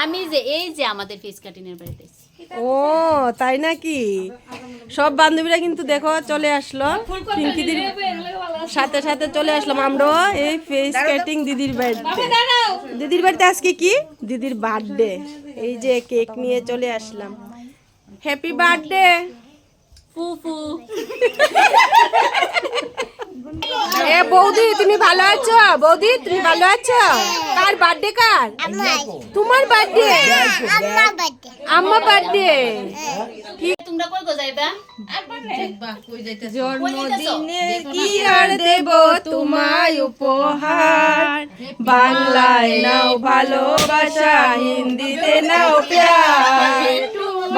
আমি যে এই যে আমাদের ফেস কাটিং এর বাড়িতে ও তাই নাকি? সব বান্ধবীরা কিন্তু দেখো চলে আসলো, পিঙ্কিদির সাথে সাথে চলে আসলাম আমরা এই ফেস কাটিং দিদির বাড়িতে। দিদির বাড়িতে আজকে কি দিদির বার্থডে, এই যে কেক নিয়ে চলে আসলাম। হ্যাপি বার্থডে ফুফু। এ বৌদি তুমি ভালো আছো? বৌদি তুমি ভালো আছো? কার বার্থডে? কার? তোমার বার্থডে? আম্মা বার্থডে। তোমরা কই গো যাইবা? জন্মদিনে কি আর দেব তোমায় উপহার, বাংলায় নাও ভালোবাসা, হিন্দিতে নাও প্যার।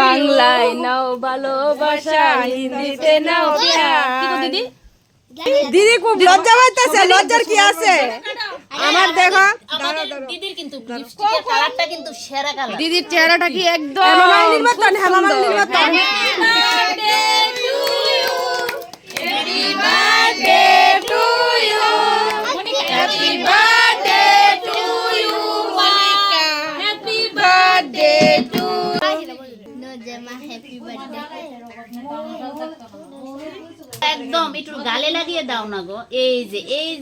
বাংলায় নাও ভালোবাসা, হিন্দিতে নাও প্যার। দিদি দিদি খুব লজ্জা পাইতেছে। লজ্জার কি আছে? আমার দেখো আমাদের দিদির কিন্তু লিপস্টিকের কালারটা কিন্তু সেরা কালার। দিদির চেহারাটা কি একদম হেমামালিনীর মতন, হেমামালিনীর মতন। Happy birthday to you, happy birthday to you, happy birthday to একদম একটু গালে লাগিয়ে দাও না গো। এই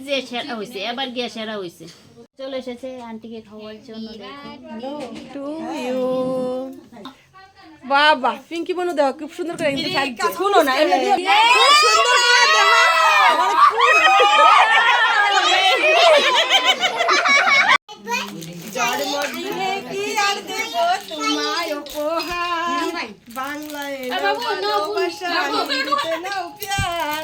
যে সেরা হইছে, এবার গিয়া সেরা হইছে। চলে এসেছে আন্টিকে খাওয়ার জন্য। To you. বাবা পিঙ্কি বনু দেখো খুব সুন্দর করে কিন্তু সাজছে। শুনো না এমনি খুব সুন্দর করে দেখো। জন্মদিনে কি আর দেব তোমায় উপহার, বাংলায় ভালোবাসা, হিন্দিতে নাও প্যার।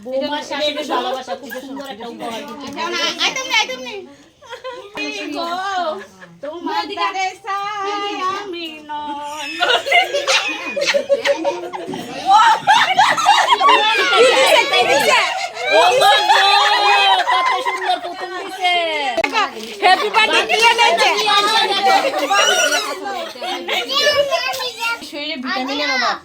বৌমার শাশুড়ির ভালোবাসা খুব সুন্দর একটা উপহার দিচ্ছে। তোমার দিকে চাই আমি নন। কত সুন্দর পুতুল দিছে। হ্যাপি বার্থডে দিয়ে দিয়েছে। শরীরে ভিটামিনের অভাব,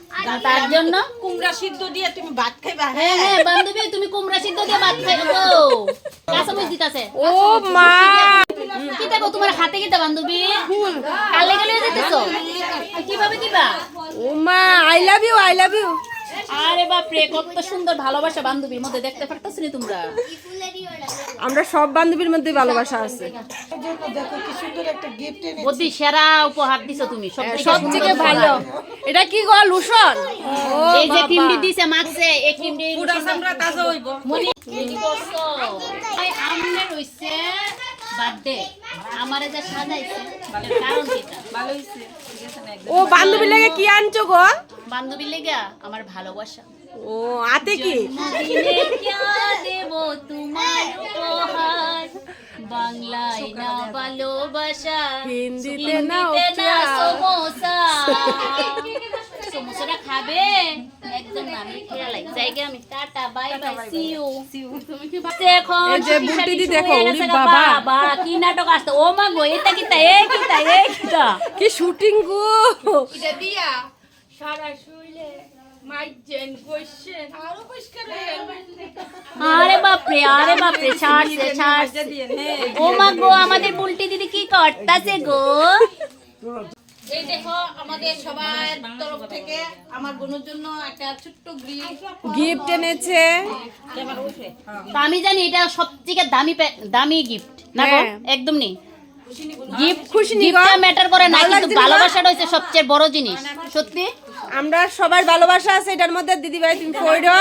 তার জন্য কুমড়া সিদ্ধ দিয়ে তুমি ভাত খাইবা। হ্যাঁ হ্যাঁ বান্ধবী তুমি কুমড়া সিদ্ধ দিয়ে ভাত খাইবো। কাঁচামরিচ দিতাছে। ও মা কি দেখো তোমার হাতে কিটা বান্ধবী? কালে গেলে দিতেছো কিভাবে দিবা? ও মা I love you, I love you. আরে বাপ রে কত সুন্দর ভালোবাসা বান্ধবীর মধ্যে দেখতে পারতাছ না তোমরা? আমরা সব বান্ধবীর মধ্যে ভালোবাসা আছে। দেখো কি সুন্দর একটা গিফট এনে বুদ্ধি সেরা উপহার দিছো তুমি, সবথেকে ভালো। এটা কি গো লুশন? এই যে ক্রিমটি দিছে মাখছে, এই ক্রিমটি পুরা চামড়া তাজা হইব। মনি কি করছো? এই আমনে রইছে বার্থডে আমারে যা সাজাইছে এর কারণ কিটা? ভালো হইছে, ঠিক আছে না? ও বান্ধবীর লাগে কি আনছো গো? বান্ধবীর লেগা আমার ভালোবাসা। ও আতে কি? দিলে क्या দেব তোমার উপহার, বাংলায় না ভালোবাসা, হিন্দিতে নাও হিন্দিতে না প্যার। সমোসা। সমোসাটা খাবে? একদম না, আমি খেয়ালাই জায়গা। আমি tata bye bye see you. তুমি কি দেখো এই যে বুটি দি দেখো, ওরে বাবা। বাবা কি নাটক আসছে। ও মা গো এটা কিতা এই কিতা এই কিতা কি শুটিং গো। এটা দিয়া সারা শুইলে মাইজেন কইছেন আরো পরিষ্কার হয়ে আরে বাপরে ছাড়ছে। ও মা গো আমাদের বুলটি দিদি কি করতাছে গো? এই দেখো আমাদের সবার তরফ থেকে আমার বোনের জন্য একটা ছোট্ট গিফট এনেছে। তো আমি জানি এটা সবথেকে দামি গিফট না গো? হ্যাঁ। একদম নেই গিফট, খুশি নি গো? গিফটটা ম্যাটার করে না, ভালো কিন্তু লাগছে না? ভালোবাসাটা হচ্ছে সবচেয়ে বড় জিনিস। সত্যি আমরা সবার ভালোবাসা আছে এটার মধ্যে। দিদি ভাই তুমি কইরো।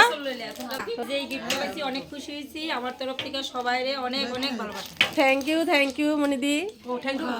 যে গিফট পাইছি অনেক খুশি হয়েছি। আমার তরফ থেকে সবাইরে অনেক অনেক ভালোবাসা। থ্যাংক ইউ মনিদি। Oh thank you.